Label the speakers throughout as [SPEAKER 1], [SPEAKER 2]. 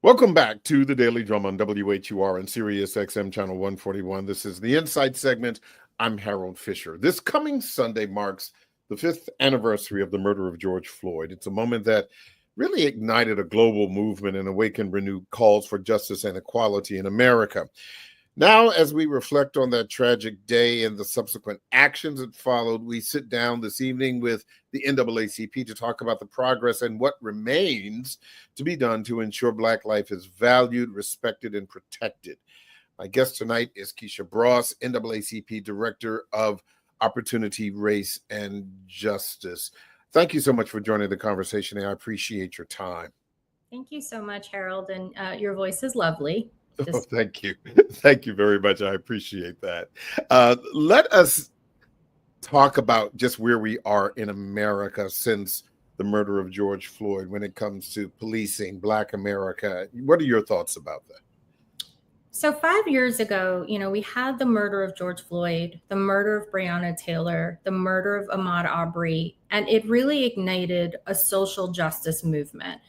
[SPEAKER 1] Welcome back to the Daily Drum on WHUR and Sirius XM Channel 141. This is the Insight segment. I'm Harold Fisher. This coming Sunday marks the 5th anniversary of the murder of George Floyd. It's a moment that really ignited a global movement and awakened renewed calls for justice and equality in America. Now, as we reflect on that tragic day and the subsequent actions that followed, we sit down this evening with the NAACP to talk about the progress and what remains to be done to ensure Black life is valued, respected, and protected. My guest tonight is Keisha Bross, NAACP Director of Opportunity, Race, and Justice. Thank you so much for joining the conversation, and I appreciate your time.
[SPEAKER 2] Thank you so much, Harold, and your voice is lovely.
[SPEAKER 1] Oh, thank you. Thank you very much. I appreciate that. Let us talk about just where we are in America since the murder of George Floyd when it comes to policing Black America. What are your thoughts about that?
[SPEAKER 2] So 5 years ago, we had the murder of George Floyd, the murder of Breonna Taylor, the murder of Ahmaud Arbery, and it really ignited a social justice movement.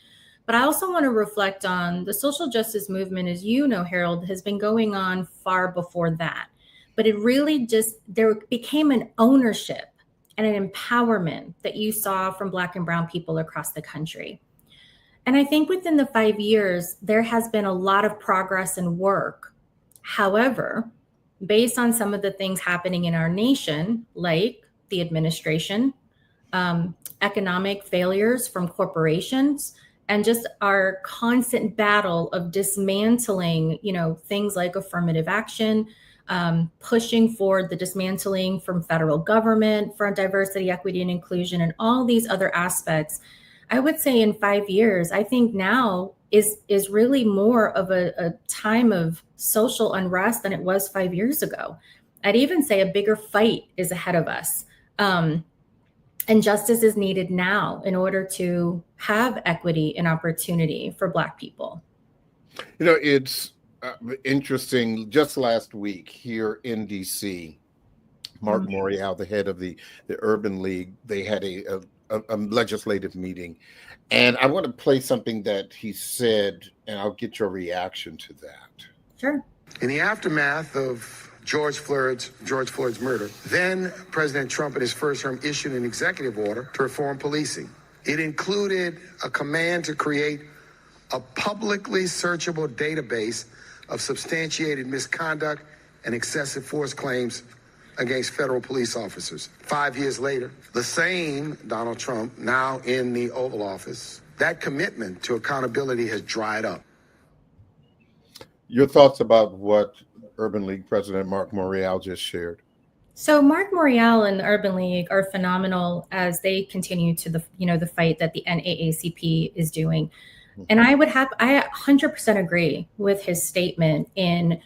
[SPEAKER 2] But I also want to reflect on the social justice movement, as you know, Harold, has been going on far before that. But it really there became an ownership and an empowerment that you saw from Black and Brown people across the country. And I think within the 5 years, there has been a lot of progress and work. However, based on some of the things happening in our nation, like the administration, economic failures from corporations, and just our constant battle of dismantling, things like affirmative action, pushing for the dismantling from federal government for diversity, equity, and inclusion, and all these other aspects. I would say in 5 years, I think now is really more of a time of social unrest than it was 5 years ago. I'd even say a bigger fight is ahead of us. And justice is needed now in order to have equity and opportunity for Black people.
[SPEAKER 1] It's interesting. Just last week here in D.C., Mark Morial, the head of the Urban League, they had a legislative meeting. And I want to play something that he said, and I'll get your reaction to that.
[SPEAKER 2] Sure.
[SPEAKER 3] In the aftermath of George Floyd's murder, then President Trump in his first term issued an executive order to reform policing. It included a command to create a publicly searchable database of substantiated misconduct and excessive force claims against federal police officers. 5 years later, the same Donald Trump, now in the Oval Office, that commitment to accountability has dried up.
[SPEAKER 1] Your thoughts about what Urban League President Mark Morial just shared?
[SPEAKER 2] So Mark Morial and the Urban League are phenomenal as they continue to the fight that the NAACP is doing. And I 100% agree with his statement in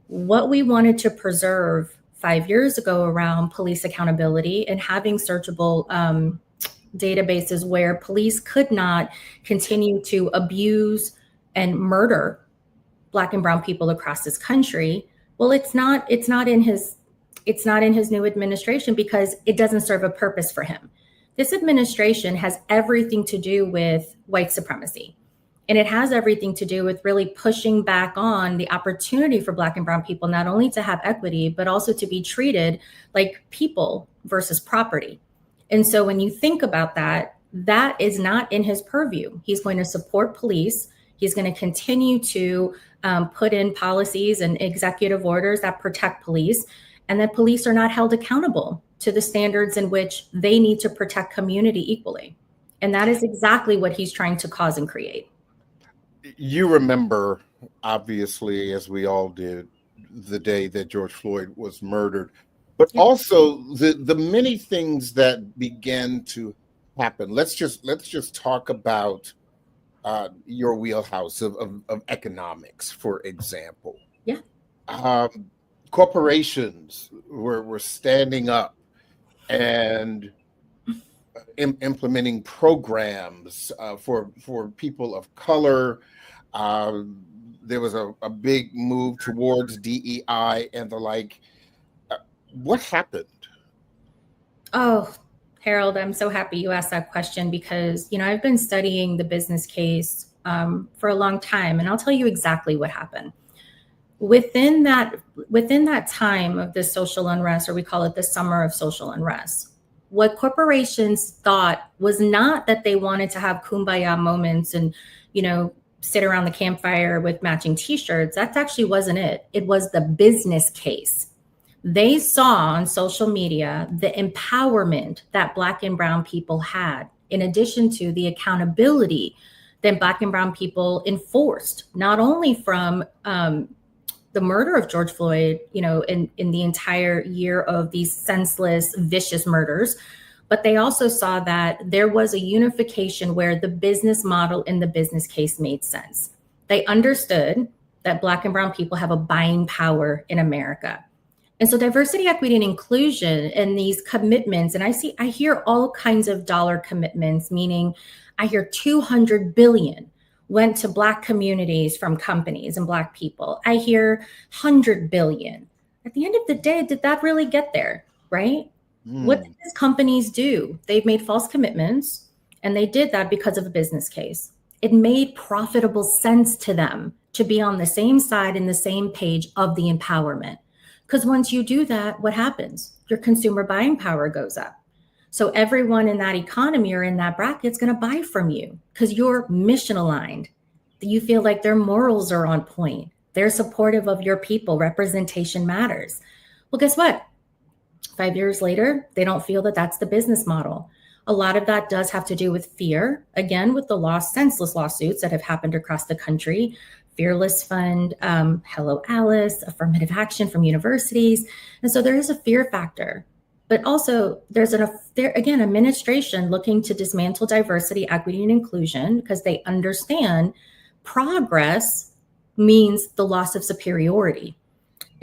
[SPEAKER 2] what we wanted to preserve 5 years ago around police accountability and having searchable databases where police could not continue to abuse and murder Black and Brown people across this country. Well, it's not in his new administration because it doesn't serve a purpose for him. This administration has everything to do with white supremacy. And it has everything to do with really pushing back on the opportunity for Black and Brown people, not only to have equity, but also to be treated like people versus property. And so when you think about that, that is not in his purview. He's going to support police. He's going to continue to put in policies and executive orders that protect police, and that police are not held accountable to the standards in which they need to protect community equally. And that is exactly what he's trying to cause and create.
[SPEAKER 1] You remember, obviously, as we all did, the day that George Floyd was murdered, but also the many things that began to happen. Let's just talk about your wheelhouse of economics, for example.
[SPEAKER 2] Yeah.
[SPEAKER 1] Corporations were standing up and implementing programs for people of color. There was a big move towards DEI and the like. What happened?
[SPEAKER 2] Oh, Harold, I'm so happy you asked that question because, I've been studying the business case for a long time. And I'll tell you exactly what happened. Within that time of this social unrest, or we call it the summer of social unrest, what corporations thought was not that they wanted to have kumbaya moments and, sit around the campfire with matching t-shirts. That actually wasn't it. It was the business case. They saw on social media the empowerment that Black and Brown people had, in addition to the accountability that Black and Brown people enforced, not only from the murder of George Floyd, in the entire year of these senseless, vicious murders, but they also saw that there was a unification where the business model and the business case made sense. They understood that Black and Brown people have a buying power in America. And so diversity, equity, and inclusion and these commitments, and I hear all kinds of dollar commitments, meaning I hear 200 billion went to Black communities from companies and Black people. I hear 100 billion. At the end of the day, did that really get there, right? What did these companies do? They've made false commitments, and they did that because of a business case. It made profitable sense to them to be on the same side and the same page of the empowerment. Because once you do that, what happens? Your consumer buying power goes up. So everyone in that economy or in that bracket is going to buy from you because you're mission aligned. You feel like their morals are on point. They're supportive of your people. Representation matters. Well, guess what? 5 years later, they don't feel that that's the business model. A lot of that does have to do with fear, again, with the senseless lawsuits that have happened across the country. Fearless Fund, Hello Alice, affirmative action from universities. And so there is a fear factor. But also there's again, administration looking to dismantle diversity, equity, and inclusion because they understand progress means the loss of superiority.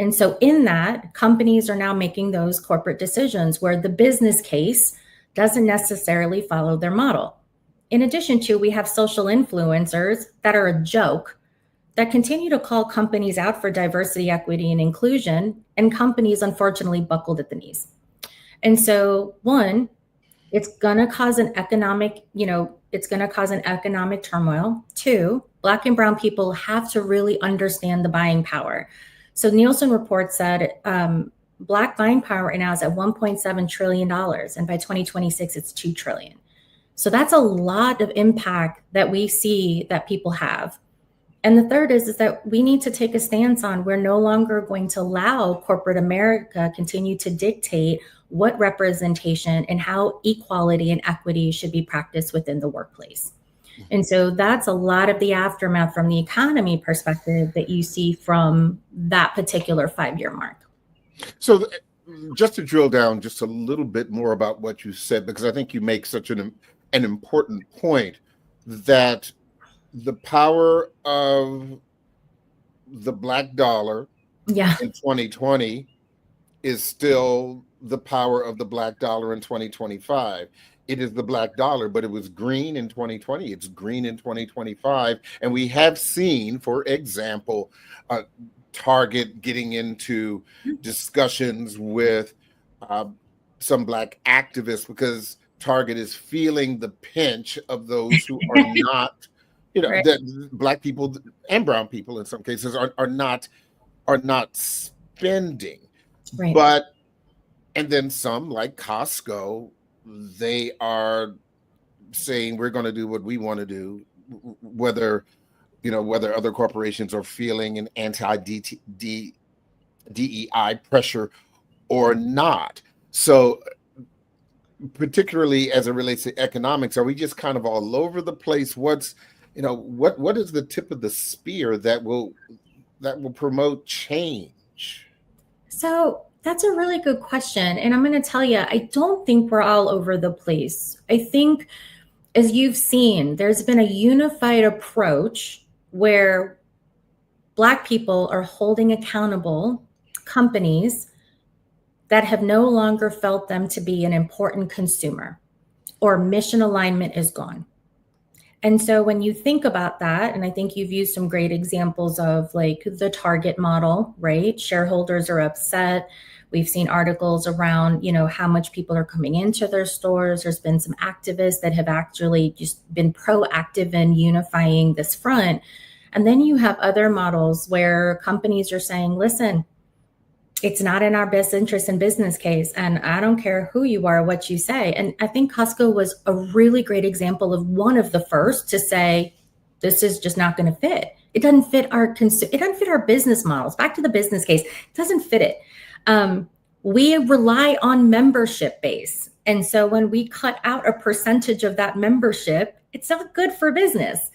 [SPEAKER 2] And so in that, companies are now making those corporate decisions where the business case doesn't necessarily follow their model. In addition to, we have social influencers that are a joke that continue to call companies out for diversity, equity, and inclusion, and companies unfortunately buckled at the knees. And so one, it's going to cause an economic, turmoil. Two, Black and Brown people have to really understand the buying power. So Nielsen reports said Black buying power right now is at $1.7 trillion. And by 2026, it's $2 trillion. So that's a lot of impact that we see that people have. And the third is that we need to take a stance on we're no longer going to allow corporate America continue to dictate what representation and how equality and equity should be practiced within the workplace. And so that's a lot of the aftermath from the economy perspective that you see from that particular 5-year mark.
[SPEAKER 1] So just to drill down just a little bit more about what you said, because I think you make such an important point that the power of the Black dollar in 2020 is still the power of the Black dollar in 2025. It is the Black dollar, but it was green in 2020. It's green in 2025. And we have seen, for example, Target getting into discussions with some Black activists because Target is feeling the pinch of those who are not, right. That Black people and brown people in some cases are not spending.
[SPEAKER 2] Right.
[SPEAKER 1] But and then some like Costco, they are saying we're going to do what we want to do, whether other corporations are feeling an anti-DEI pressure or not. So particularly as it relates to economics, are we just kind of all over the place? What is the tip of the spear that will promote change?
[SPEAKER 2] So that's a really good question. And I'm going to tell you, I don't think we're all over the place. I think, as you've seen, there's been a unified approach where Black people are holding accountable companies that have no longer felt them to be an important consumer, or mission alignment is gone. And so when you think about that, and I think you've used some great examples of like the Target model, right? Shareholders are upset. We've seen articles around, how much people are coming into their stores. There's been some activists that have actually just been proactive in unifying this front. And then you have other models where companies are saying, listen, it's not in our best interest and business case. And I don't care who you are, what you say. And I think Costco was a really great example of one of the first to say, this is just not going to fit. It doesn't fit our business models. Back to the business case, it doesn't fit it. We rely on membership base. And so when we cut out a percentage of that membership, it's not good for business.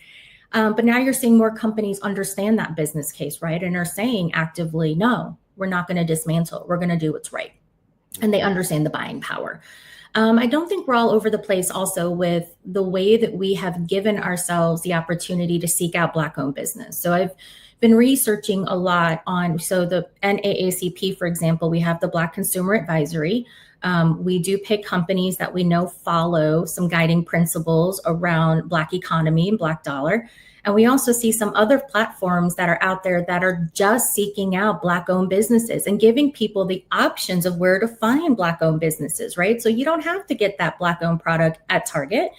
[SPEAKER 2] But now you're seeing more companies understand that business case, right? And are saying actively, no, we're not going to dismantle. We're going to do what's right. And they understand the buying power. I don't think we're all over the place also with the way that we have given ourselves the opportunity to seek out Black-owned business. So I've been researching a lot on, so the NAACP, for example, we have the Black Consumer Advisory. We do pick companies that we know follow some guiding principles around Black economy and Black dollar. And we also see some other platforms that are out there that are just seeking out Black-owned businesses and giving people the options of where to find Black-owned businesses, right? So you don't have to get that Black-owned product at Target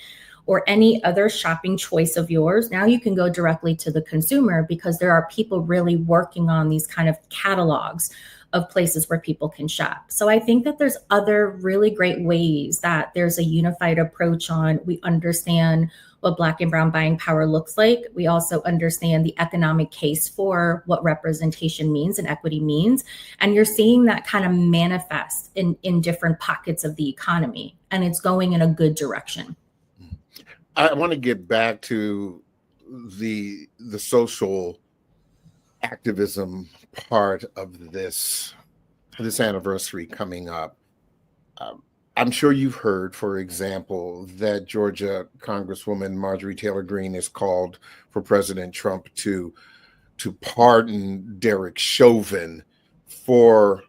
[SPEAKER 2] or any other shopping choice of yours. Now you can go directly to the consumer because there are people really working on these kind of catalogs of places where people can shop. So I think that there's other really great ways that there's a unified approach on. We understand what Black and brown buying power looks like. We also understand the economic case for what representation means and equity means. And you're seeing that kind of manifest in different pockets of the economy. And it's going in a good direction.
[SPEAKER 1] I want to get back to the social activism part of this anniversary coming up. I'm sure you've heard, for example, that Georgia Congresswoman Marjorie Taylor Greene has called for President Trump to pardon Derek Chauvin for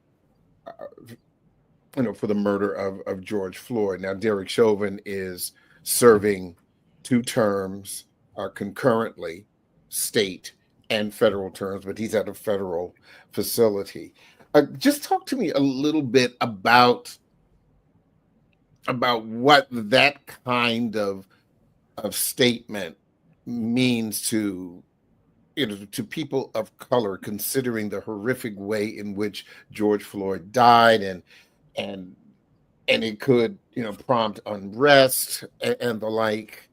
[SPEAKER 1] the murder of George Floyd. Now, Derek Chauvin is serving 2 terms concurrently, state and federal terms, but he's at a federal facility. Just talk to me a little bit about what that kind of statement means to people of color, considering the horrific way in which George Floyd died, and it could prompt unrest and the like.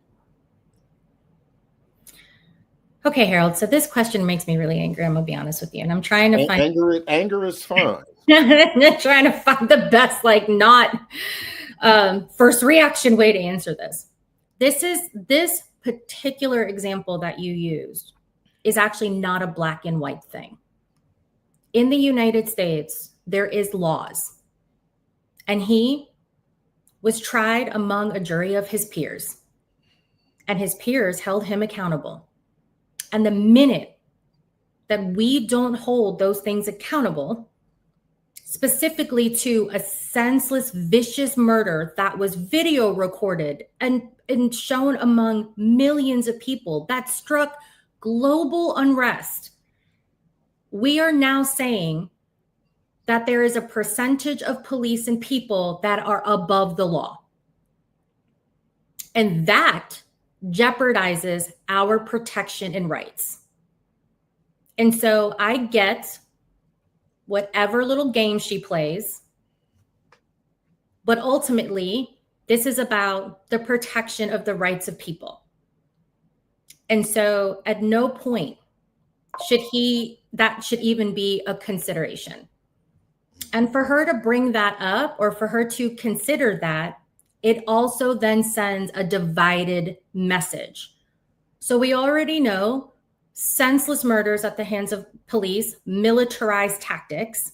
[SPEAKER 2] Okay, Harold. So this question makes me really angry. I'm gonna be honest with you, and I'm trying to find
[SPEAKER 1] anger is fine.
[SPEAKER 2] I'm trying to find the best, not first reaction way to answer this. This particular example that you used is actually not a black and white thing. In the United States, there is laws, and he was tried among a jury of his peers, and his peers held him accountable. And the minute that we don't hold those things accountable, specifically to a senseless, vicious murder that was video recorded and shown among millions of people that struck global unrest, we are now saying that there is a percentage of police and people that are above the law. And that jeopardizes our protection and rights. And so I get whatever little game she plays, but ultimately, this is about the protection of the rights of people. And so at no point that should even be a consideration. And for her to bring that up, or for her to consider that, it also then sends a divided message. So we already know senseless murders at the hands of police, militarized tactics.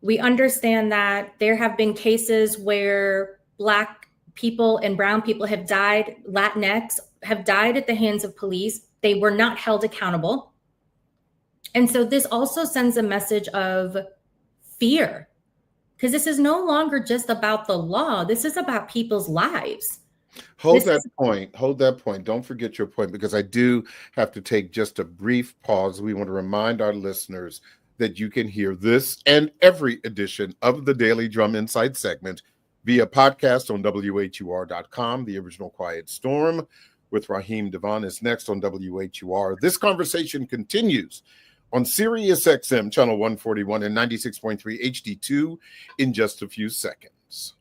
[SPEAKER 2] We understand that there have been cases where Black people and brown people have died, Latinx have died at the hands of police. They were not held accountable. And so this also sends a message of fear, because this is no longer just about the law. This is about people's lives. Hold that
[SPEAKER 1] point. Don't forget your point, because I do have to take just a brief pause. We want to remind our listeners that you can hear this and every edition of the Daily Drum Insight segment via podcast on WHUR.com. The Original Quiet Storm with Raheem Devon is next on WHUR. This conversation continues on Sirius XM channel 141 and 96.3 HD2 in just a few seconds.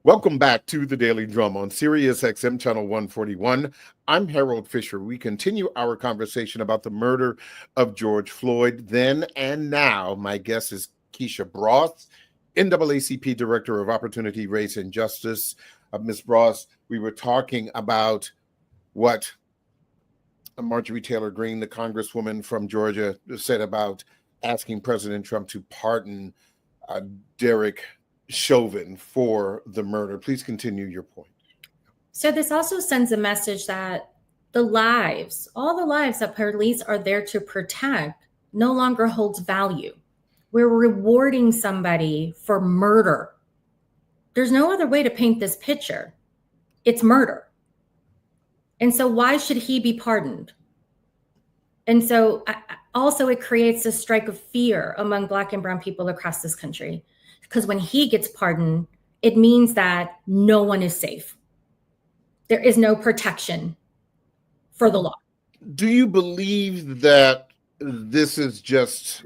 [SPEAKER 1] Welcome back to the Daily Drum on Sirius XM channel 141. I'm Harold Fisher. We continue our conversation about the murder of George Floyd then and now. My guest is Keisha Bross, NAACP Director of Opportunity, Race, and Justice. Ms. Bross, we were talking about what Marjorie Taylor Greene, the Congresswoman from Georgia, said about asking President Trump to pardon Derek Chauvin for the murder. Please continue your point.
[SPEAKER 2] So this also sends a message that the lives, all the lives that police are there to protect, no longer holds value. We're rewarding somebody for murder. There's no other way to paint this picture. It's murder. And so why should he be pardoned? And so also it creates a strike of fear among Black and brown people across this country. Because when he gets pardoned, it means that no one is safe. There is no protection for the law.
[SPEAKER 1] Do you believe that this is just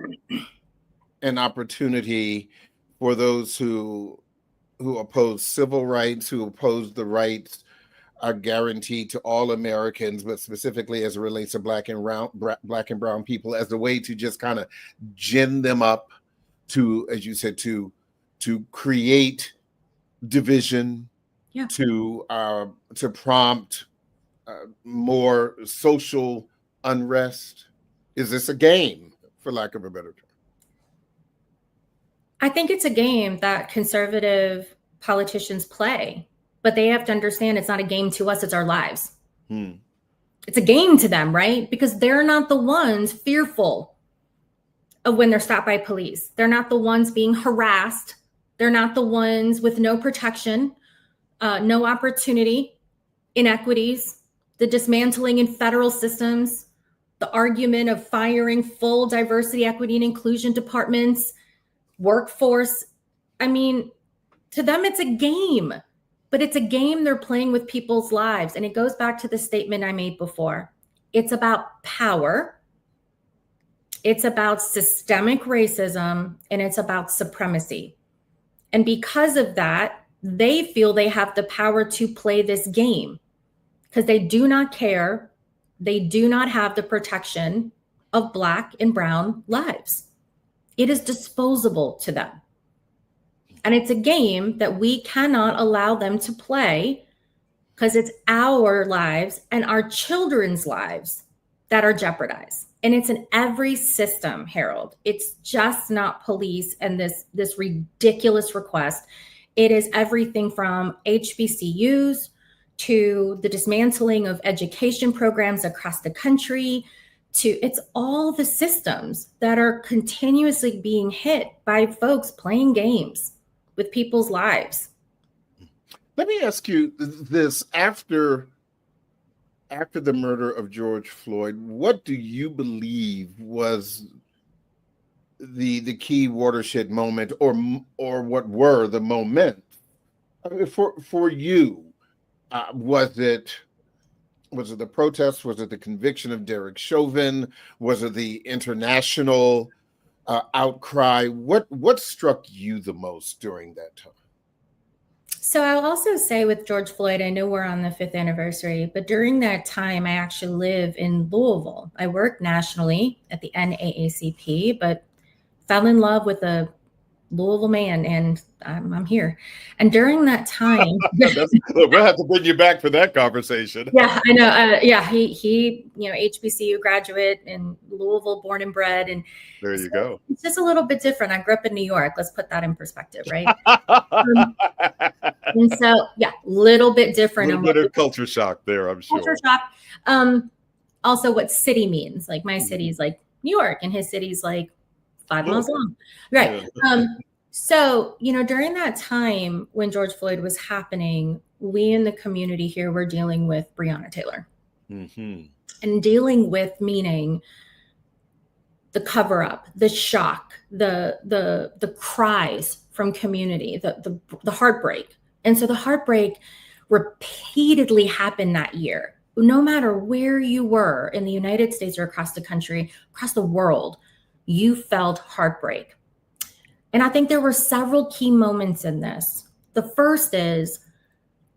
[SPEAKER 1] an opportunity for those who oppose civil rights, who oppose the rights guaranteed to all Americans, but specifically as it relates to Black and brown people, as a way to just kind of gin them up to, as you said, to create division, to prompt more social unrest? Is this a game, for lack of a better term?
[SPEAKER 2] I think it's a game that conservative politicians play, but they have to understand it's not a game to us, it's our lives. It's a game to them, right? Because they're not the ones fearful of when they're stopped by police. They're not the ones being harassed. They're not the ones with no protection, no opportunity, inequities, the dismantling in federal systems, the argument of firing full diversity, equity, and inclusion departments, workforce. I mean, to them, it's a game, but it's a game they're playing with people's lives. And it goes back to the statement I made before. It's about power. It's about systemic racism, and it's about supremacy. And because of that, they feel they have the power to play this game because they do not care. They do not have the protection of Black and brown lives. It is disposable to them. And it's a game that we cannot allow them to play because it's our lives and our children's lives that are jeopardized. And it's in every system, Harold. It's just not police and this ridiculous request. It is everything from HBCUs to the dismantling of education programs across the country, to it's all the systems that are continuously being hit by folks playing games with people's lives.
[SPEAKER 1] Let me ask you this. After the murder of George Floyd, what do you believe was the key watershed moment, or what were the moments for you? Was it the protest? Was it the conviction of Derek Chauvin? Was it the international outcry? What struck you the most during that time?
[SPEAKER 2] So I'll also say with George Floyd, I know we're on the 5th anniversary, but during that time, I actually live in Louisville. I worked nationally at the NAACP, but fell in love with a Louisville man, and I'm here. And during that time,
[SPEAKER 1] we'll have to bring you back for that conversation.
[SPEAKER 2] Yeah, I know. He, HBCU graduate in Louisville, born and bred, and
[SPEAKER 1] there you go.
[SPEAKER 2] It's just a little bit different. I grew up in New York. Let's put that in perspective, right? And so, little bit different.
[SPEAKER 1] A little bit of culture shock there, I'm sure.
[SPEAKER 2] Culture shock. Also, what city means. Like my city's like New York, and his city's like 5 miles long. Right. Yeah. So, during that time when George Floyd was happening, we in the community here were dealing with Breonna Taylor. Mm-hmm. And dealing with meaning the cover up, the shock, the cries from community, the heartbreak. And so the heartbreak repeatedly happened that year. No matter where you were in the United States or across the country, across the world, you felt heartbreak. And I think there were several key moments in this. The first is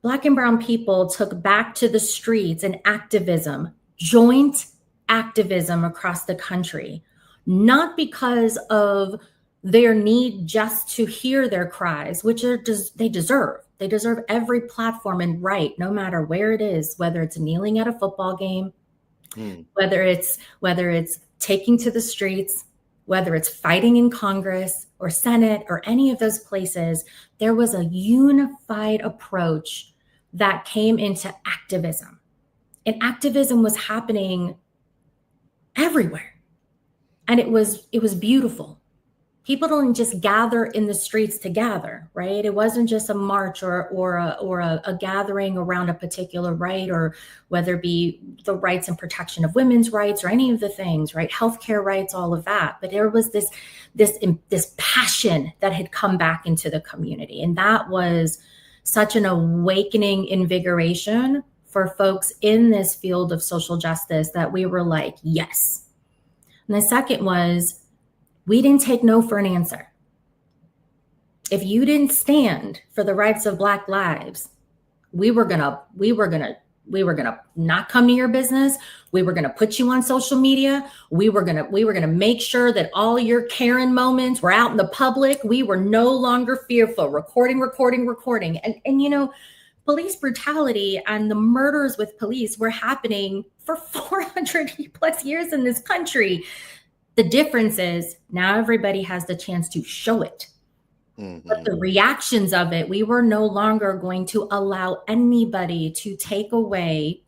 [SPEAKER 2] Black and brown people took back to the streets and activism, joint activism across the country, not because of their need just to hear their cries, which they deserve. They deserve every platform and right, no matter where it is, whether it's kneeling at a football game, whether it's taking to the streets, whether it's fighting in Congress or Senate or any of those places. There was a unified approach that came into activism. And activism was happening everywhere. And it was beautiful. People don't just gather in the streets to gather, right? It wasn't just a march or a gathering around a particular right, or whether it be the rights and protection of women's rights or any of the things, right? Healthcare rights, all of that. But there was this passion that had come back into the community. And that was such an awakening invigoration for folks in this field of social justice that we were like, yes. And the second was, we didn't take no for an answer. If you didn't stand for the rights of Black lives, we were gonna not come to your business. We were gonna put you on social media. We were gonna make sure that all your Karen moments were out in the public. We were no longer fearful. Recording. And you know, police brutality and the murders with police were happening for 400 plus years in this country. The difference is now everybody has the chance to show it. But the reactions of it, we were no longer going to allow anybody to take away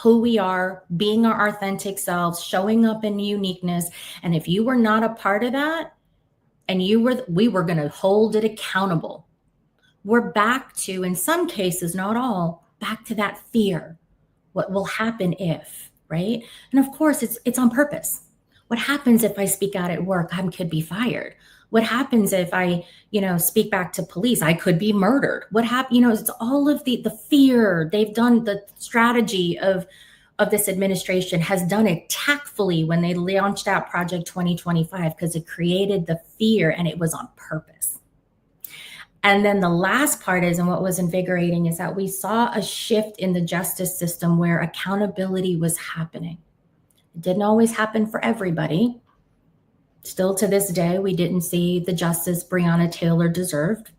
[SPEAKER 2] who we are, being our authentic selves, showing up in uniqueness. And if you were not a part of that, and we were going to hold it accountable. We're back to, in some cases, not all, back to that fear. What will happen if, right? And of course, it's on purpose. What happens if I speak out at work? I could be fired. What happens if I, speak back to police? I could be murdered. What happens? It's all of the fear. They've done the strategy of this administration has done it tactfully when they launched out Project 2025, because it created the fear and it was on purpose. And then the last part is, and what was invigorating, is that we saw a shift in the justice system where accountability was happening. It didn't always happen for everybody. Still to this day, we didn't see the justice Breonna Taylor deserved.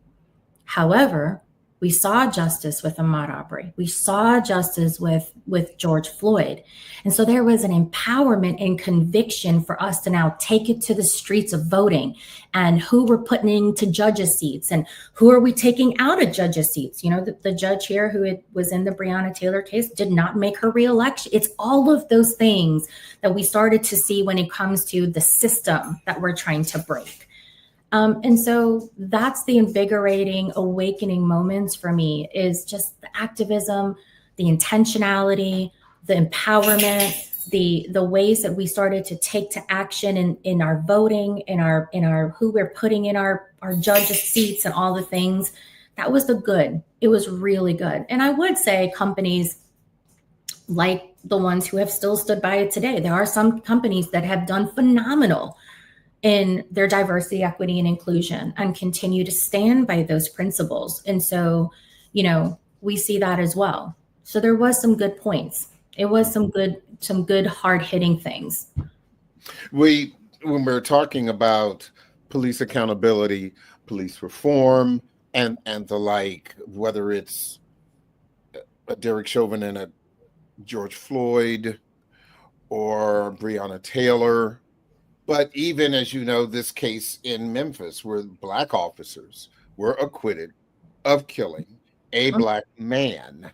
[SPEAKER 2] However, we saw justice with Ahmaud Arbery. We saw justice with George Floyd. And so there was an empowerment and conviction for us to now take it to the streets of voting, and who we're putting into judges' seats and who are we taking out of judges' seats. The judge here who was in the Breonna Taylor case did not make her reelection. It's all of those things that we started to see when it comes to the system that we're trying to break. And so that's the invigorating, awakening moments for me, is just the activism, the intentionality, the empowerment, the ways that we started to take to action in our voting, in our who we're putting in our judges' seats and all the things. That was the good. It was really good. And I would say companies like the ones who have still stood by it today, there are some companies that have done phenomenal in their diversity, equity, and inclusion, and continue to stand by those principles. And so, we see that as well. So there was some good points. It was some good hard-hitting things.
[SPEAKER 1] When we're talking about police accountability, police reform, and the like, whether it's a Derek Chauvin and a George Floyd or Breonna Taylor, but even, as you know, this case in Memphis where Black officers were acquitted of killing a Black man.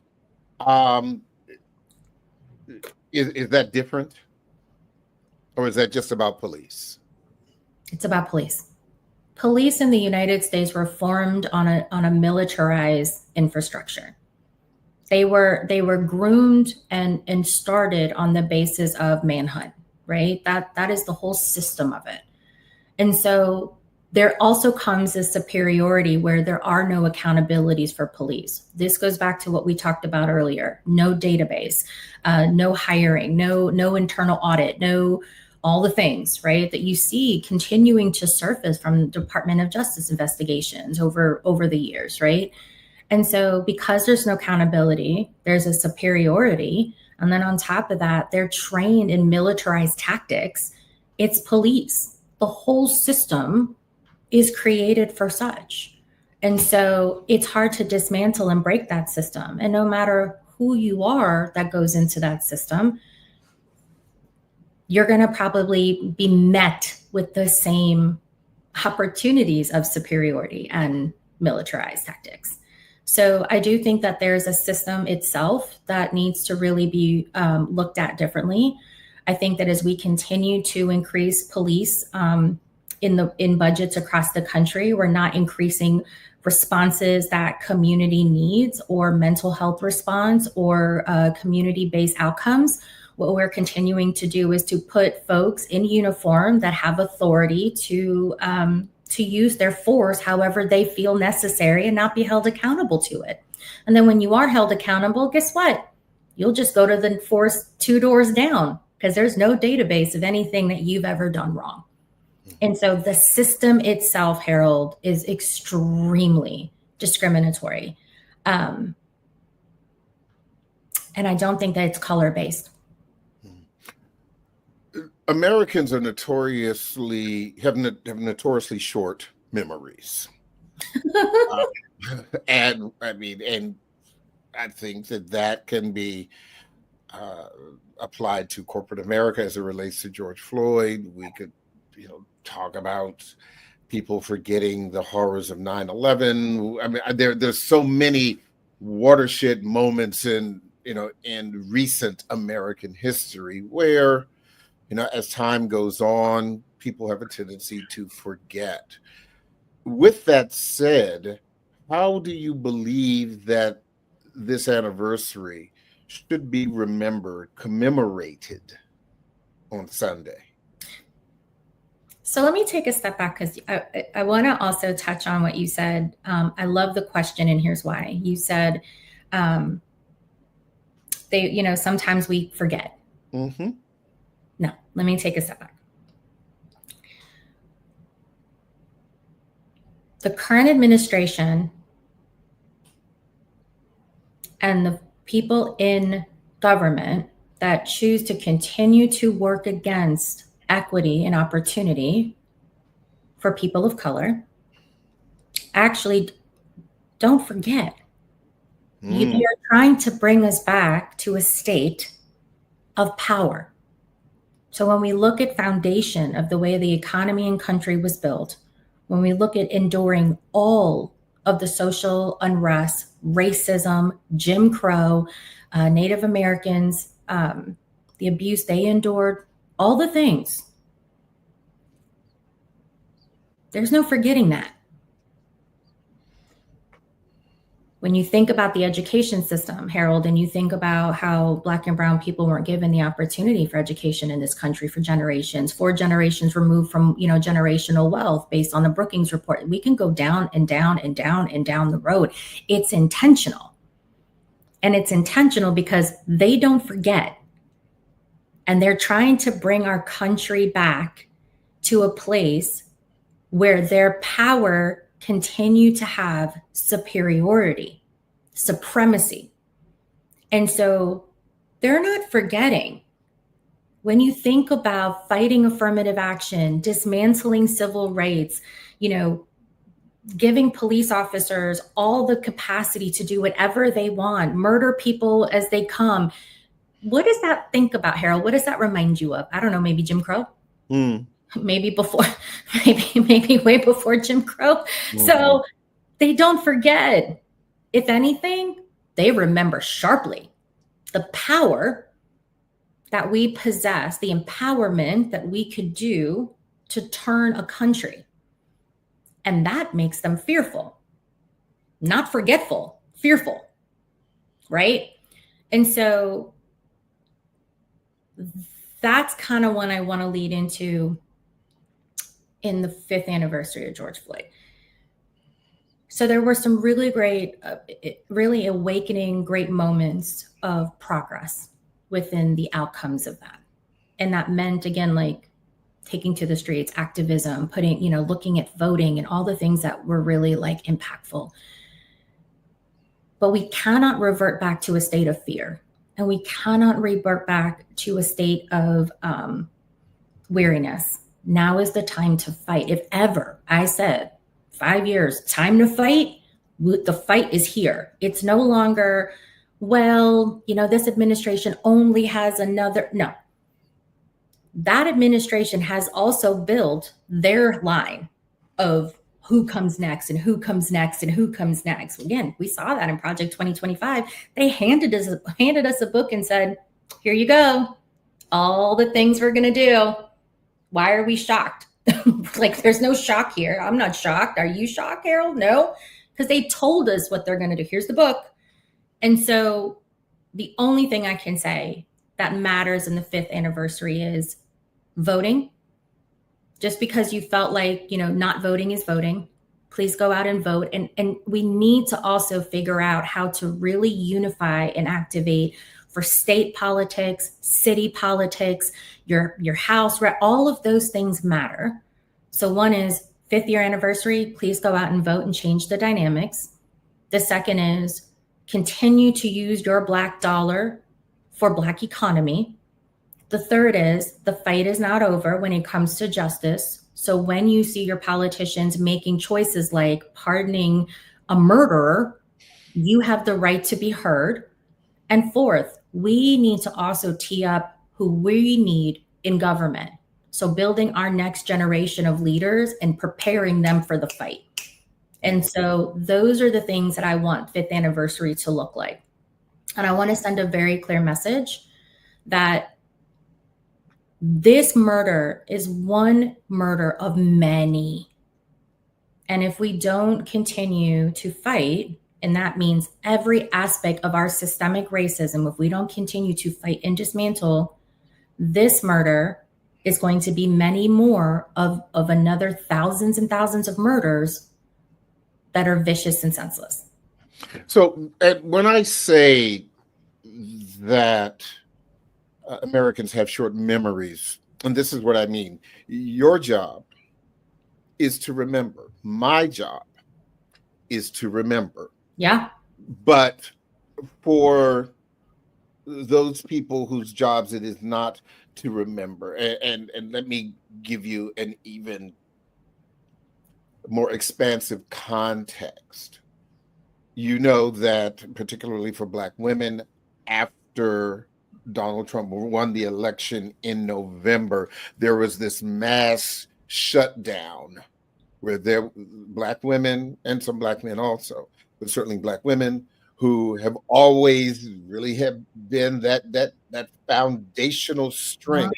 [SPEAKER 1] Is that different? Or is that just about police?
[SPEAKER 2] It's about police. Police in the United States were formed on a militarized infrastructure. They were groomed and started on the basis of manhunt. right? That is the whole system of it. And so there also comes a superiority where there are no accountabilities for police. This goes back to what we talked about earlier. No database, no hiring, no internal audit, no all the things, right, that you see continuing to surface from the Department of Justice investigations over the years, right? And so because there's no accountability, there's a superiority. And then on top of that, they're trained in militarized tactics. It's police. The whole system is created for such. And so it's hard to dismantle and break that system. And no matter who you are that goes into that system, you're going to probably be met with the same opportunities of superiority and militarized tactics. So I do think that there's a system itself that needs to really be looked at differently. I think that as we continue to increase police in budgets across the country, we're not increasing responses that community needs or mental health response or community-based outcomes. What we're continuing to do is to put folks in uniform that have authority to use their force however they feel necessary and not be held accountable to it. And then when you are held accountable, guess what? You'll just go to the force 2 doors down because there's no database of anything that you've ever done wrong. And so the system itself, Harold, is extremely discriminatory. And I don't think that it's color-based.
[SPEAKER 1] Americans are notoriously have notoriously short memories, and I think that can be applied to corporate America as it relates to George Floyd. We could, talk about people forgetting the horrors of 9/11. I mean, there's so many watershed moments in recent American history where, as time goes on, people have a tendency to forget. With that said, how do you believe that this anniversary should be commemorated on Sunday?
[SPEAKER 2] So let me take a step back because I want to also touch on what you said. I love the question, and here's why. You said sometimes we forget.
[SPEAKER 1] Mm-hmm.
[SPEAKER 2] No, let me take a step back. The current administration and the people in government that choose to continue to work against equity and opportunity for people of color actually don't forget. You're trying to bring us back to a state of power. So when we look at foundation of the way the economy and country was built, when we look at enduring all of the social unrest, racism, Jim Crow, Native Americans, the abuse they endured, all the things, there's no forgetting that. When you think about the education system, Harold, and you think about how Black and brown people weren't given the opportunity for education in this country for generations, 4 generations removed from, generational wealth based on the Brookings report, we can go down and down and down and down the road. It's intentional. And it's intentional because they don't forget. And they're trying to bring our country back to a place where their power continue to have superiority, supremacy. And so they're not forgetting. When you think about fighting affirmative action, dismantling civil rights, giving police officers all the capacity to do whatever they want, murder people as they come, what does that think about, Harold? What does that remind you of? I don't know, maybe Jim Crow? Maybe before, maybe way before Jim Crow. Mm-hmm. So they don't forget. If anything, they remember sharply the power that we possess, the empowerment that we could do to turn a country. And that makes them fearful, not forgetful, fearful, right? And so that's kind of what I want to lead into in the 5th anniversary of George Floyd. So there were some really great, really awakening, great moments of progress within the outcomes of that. And that meant, again, like taking to the streets, activism, putting, looking at voting and all the things that were really like impactful. But we cannot revert back to a state of fear, and we cannot revert back to a state of weariness. Now is the time to fight. If ever, I said, 5 years, time to fight, the fight is here. It's no longer, this administration only has another. No. That administration has also built their line of who comes next and who comes next and who comes next. Again, we saw that in Project 2025. They handed us a book and said, here you go. All the things we're going to do. Why are we shocked? Like, there's no shock here. I'm not shocked. Are you shocked, Harold? No, because they told us what they're going to do. Here's the book. And so the only thing I can say that matters in the 5th anniversary is voting. Just because you felt like, not voting is voting, please go out and vote. And we need to also figure out how to really unify and activate for state politics, city politics, your house, right? All of those things matter. So one is 5th year anniversary, please go out and vote and change the dynamics. The second is continue to use your Black dollar for Black economy. The third is the fight is not over when it comes to justice. So when you see your politicians making choices like pardoning a murderer, you have the right to be heard. And fourth, we need to also tee up who we need in government. So building our next generation of leaders and preparing them for the fight. And so those are the things that I want 5th anniversary to look like. And I want to send a very clear message that this murder is one murder of many. And if we don't continue to fight, and that means every aspect of our systemic racism, if we don't continue to fight and dismantle, this murder is going to be many more of another thousands and thousands of murders that are vicious and senseless.
[SPEAKER 1] So when I say that Americans have short memories, and this is what I mean, your job is to remember. My job is to remember.
[SPEAKER 2] Yeah.
[SPEAKER 1] But for those people whose jobs it is not to remember, and let me give you an even more expansive context. You know that particularly for Black women, after Donald Trump won the election in November, there was this mass shutdown where there Black women and some Black men also, but certainly Black women who have always really have been that foundational strength,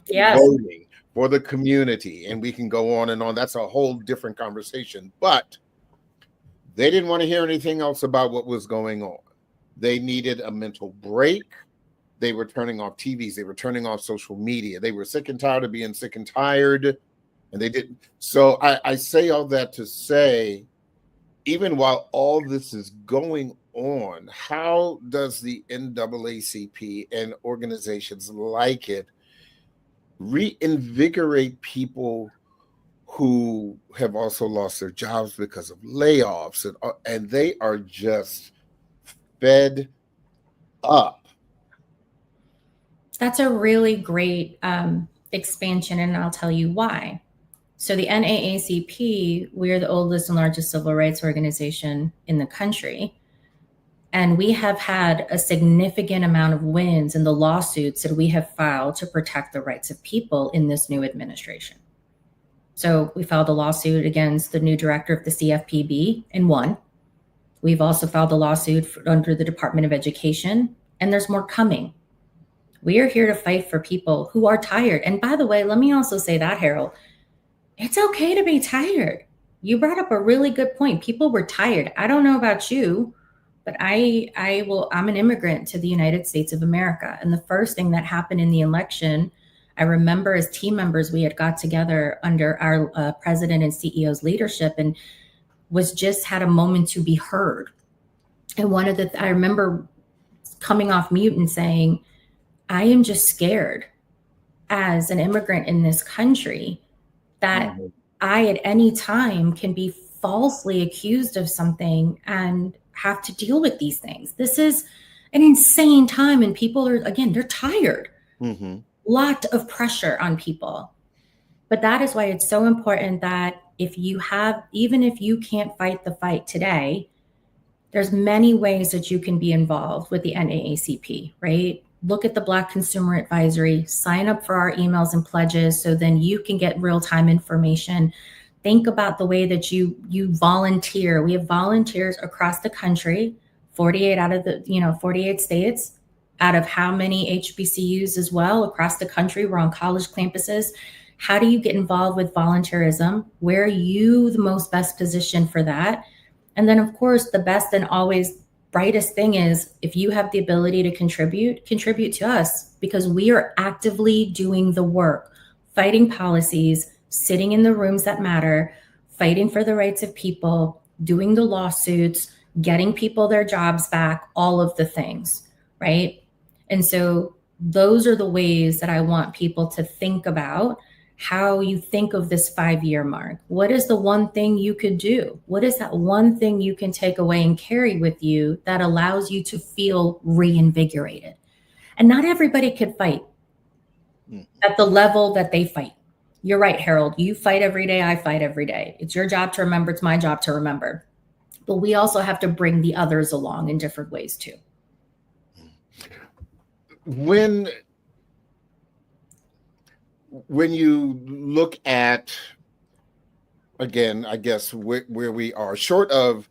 [SPEAKER 2] yes,
[SPEAKER 1] voting for the community, and we can go on and on. That's a whole different conversation. But they didn't want to hear anything else about what was going on. They needed a mental break. They were turning off TVs. They were turning off social media. They were sick and tired of being sick and tired, and they didn't. So I say all that to say, even while all this is going on, how does the NAACP and organizations like it reinvigorate people who have also lost their jobs because of layoffs, and they are just fed up?
[SPEAKER 2] That's a really great expansion, and I'll tell you why. So the NAACP, we're the oldest and largest civil rights organization in the country. And we have had a significant amount of wins in the lawsuits that we have filed to protect the rights of people in this new administration. So we filed a lawsuit against the new director of the CFPB and won. We've also filed a lawsuit under the Department of Education, and there's more coming. We are here to fight for people who are tired. And by the way, let me also say that, Harold, it's okay to be tired. You brought up a really good point. People were tired. I don't know about you, but I'm an immigrant to the United States of America. And the first thing that happened in the election I remember as team members, we had got together under our president and CEO's leadership and was just had a moment to be heard. And I remember coming off mute and saying, I am just scared as an immigrant in this country that I at any time can be falsely accused of something and have to deal with these things. This is an insane time, and people are, again, they're tired. Lot of pressure on people. But that is why it's so important that even if you can't fight the fight today, there's many ways that you can be involved with the NAACP, right? Look at the Black Consumer Advisory, sign up for our emails and pledges so then you can get real-time information. Think about the way that you volunteer. We have volunteers across the country, 48 out of the 48 states, out of how many HBCUs as well across the country. We're on college campuses. How do you get involved with volunteerism? Where are you the most best positioned for that? And then, of course, the best and always brightest thing is if you have the ability to contribute to us, because we are actively doing the work, fighting policies, sitting in the rooms that matter, fighting for the rights of people, doing the lawsuits, getting people their jobs back, all of the things, right? And so those are the ways that I want people to think about how you think of this 5-year mark. What is the one thing you could do? What is that one thing you can take away and carry with you that allows you to feel reinvigorated? And not everybody could fight at the level that they fight. You're right, Harold. You fight every day. I fight every day. It's your job to remember. It's my job to remember. But we also have to bring the others along in different ways too.
[SPEAKER 1] When you look at, again, I guess where we are, short of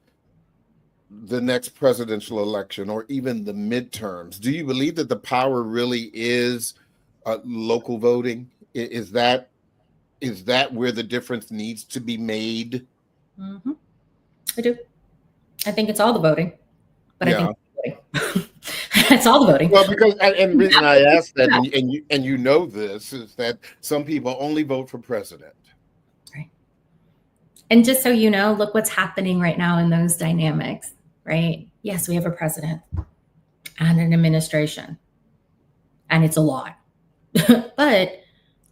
[SPEAKER 1] the next presidential election or even the midterms, do you believe that the power really is local voting? Is that where the difference needs to be made?
[SPEAKER 2] I do. I think it's all the voting, but I think it's all the voting.
[SPEAKER 1] Well, because and the reason I asked that, and you know this, is that some people only vote for president.
[SPEAKER 2] Right. And just so you know, look what's happening right now in those dynamics, right? Yes, we have a president and an administration, and it's a lot, but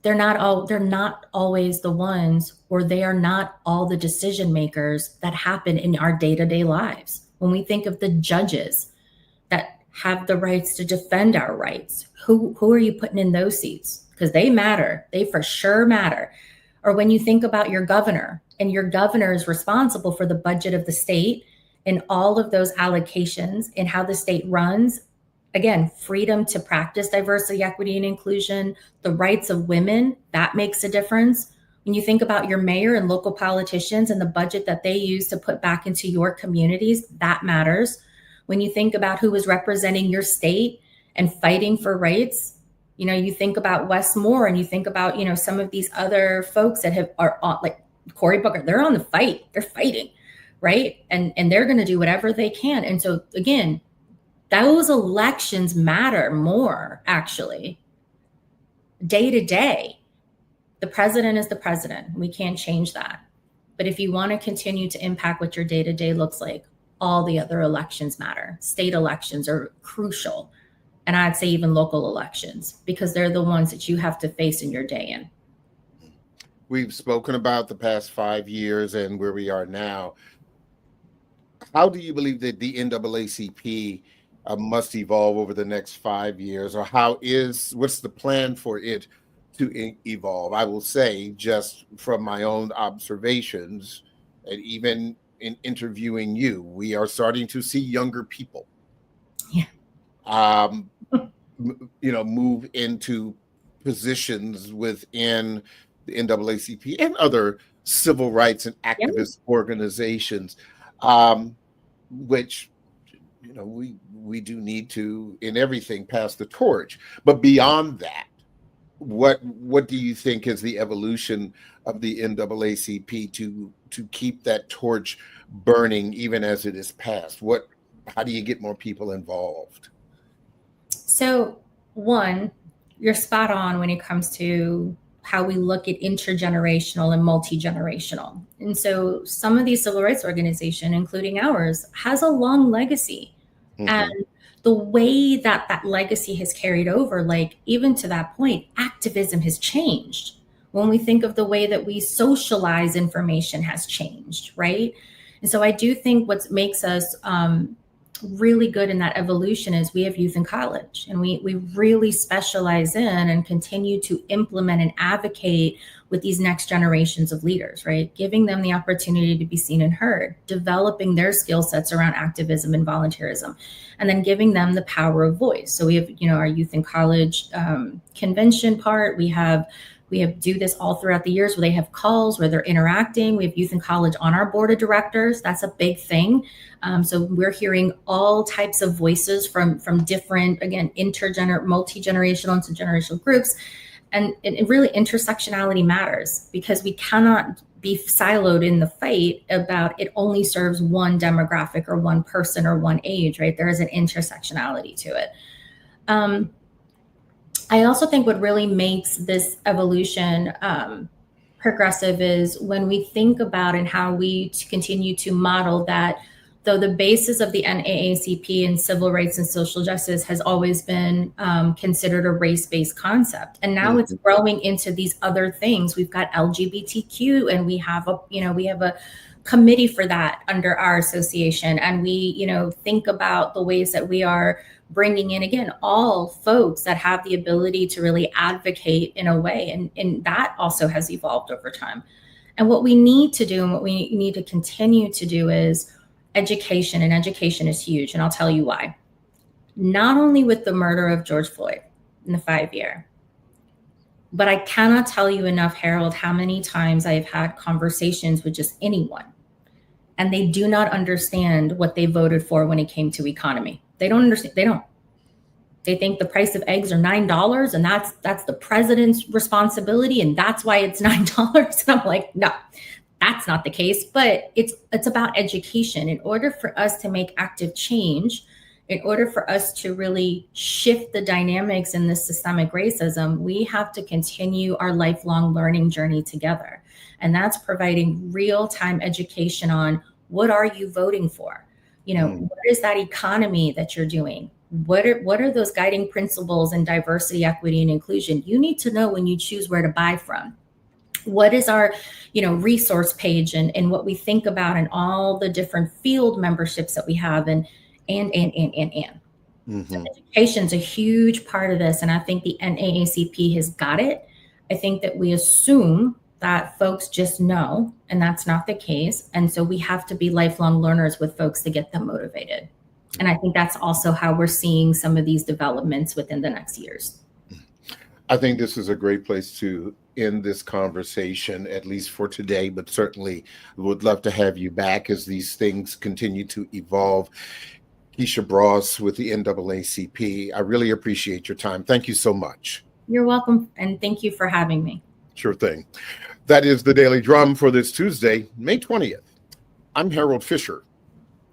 [SPEAKER 2] they're not always the ones, or they are not all the decision makers that happen in our day-to-day lives. When we think of the judges that have the rights to defend our rights, who are you putting in those seats? Because they matter. They for sure matter. Or when you think about your governor, and your governor is responsible for the budget of the state and all of those allocations and how the state runs. Again, freedom to practice diversity, equity, and inclusion, the rights of women, that makes a difference. When you think about your mayor and local politicians and the budget that they use to put back into your communities, that matters. When you think about who is representing your state and fighting for rights, you think about Wes Moore, and you think about, some of these other folks that are on, like Cory Booker, they're on the fight, they're fighting, right? And they're going to do whatever they can. And so again, those elections matter more, actually. Day to day, the president is the president. We can't change that. But if you want to continue to impact what your day to day looks like, all the other elections matter. State elections are crucial. And I'd say even local elections, because they're the ones that you have to face in your day in.
[SPEAKER 1] We've spoken about the past 5 years and where we are now. How do you believe that the NAACP must evolve over the next 5 years, or what's the plan for it to evolve? I will say, just from my own observations, and even in interviewing you, we are starting to see younger people, move into positions within the NAACP and other civil rights and activist organizations, which we do need to, in everything, pass the torch. But beyond that, what do you think is the evolution of the NAACP to keep that torch burning even as it is passed? How do you get more people involved?
[SPEAKER 2] So one, you're spot on when it comes to how we look at intergenerational and multi-generational. And so some of these civil rights organizations, including ours, has a long legacy. And the way that that legacy has carried over, like even to that point, activism has changed. When we think of the way that we socialize information has changed, right? And so I do think what makes us really good in that evolution is we have youth in college, and we really specialize in and continue to implement and advocate with these next generations of leaders, right? Giving them the opportunity to be seen and heard, developing their skill sets around activism and volunteerism, and then giving them the power of voice. So we have, our youth in college convention part. We have do this all throughout the years where they have calls where they're interacting. We have youth in college on our board of directors. That's a big thing. So we're hearing all types of voices from different, again, multi-generational, intergenerational groups. And it really, intersectionality matters, because we cannot be siloed in the fight about it only serves one demographic or one person or one age, right? There is an intersectionality to it. I also think what really makes this evolution progressive is when we think about and how we continue to model that, though the basis of the NAACP and civil rights and social justice has always been considered a race-based concept. And now it's growing into these other things. We've got LGBTQ, and we have a committee for that under our association. And we, think about the ways that we are bringing in, again, all folks that have the ability to really advocate in a way. And that also has evolved over time. And what we need to do and what we need to continue to do is education, and education is huge. And I'll tell you why. Not only with the murder of George Floyd in the 5-year, but I cannot tell you enough, Harold, how many times I've had conversations with just anyone, and they do not understand what they voted for when it came to economy. They don't understand. They think the price of eggs are $9, and that's the president's responsibility, and that's why it's $9. And I'm like, no, that's not the case. But it's about education. In order for us to make active change, in order for us to really shift the dynamics in this systemic racism, we have to continue our lifelong learning journey together. And that's providing real-time education on what are you voting for? What is that economy that you're doing? What are those guiding principles in diversity, equity, and inclusion? You need to know when you choose where to buy from. What is our, resource page and what we think about, and all the different field memberships that we have, and. So education's a huge part of this, and I think the NAACP has got it. I think that we assume that folks just know, and that's not the case. And so we have to be lifelong learners with folks to get them motivated. And I think that's also how we're seeing some of these developments within the next years.
[SPEAKER 1] I think this is a great place to end this conversation, at least for today, but certainly would love to have you back as these things continue to evolve. Keisha Bross with the NAACP, I really appreciate your time. Thank you so much.
[SPEAKER 2] You're welcome, and thank you for having me.
[SPEAKER 1] Sure thing. That is the Daily Drum for this Tuesday, May 20th. I'm Harold Fisher.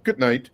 [SPEAKER 1] Good night.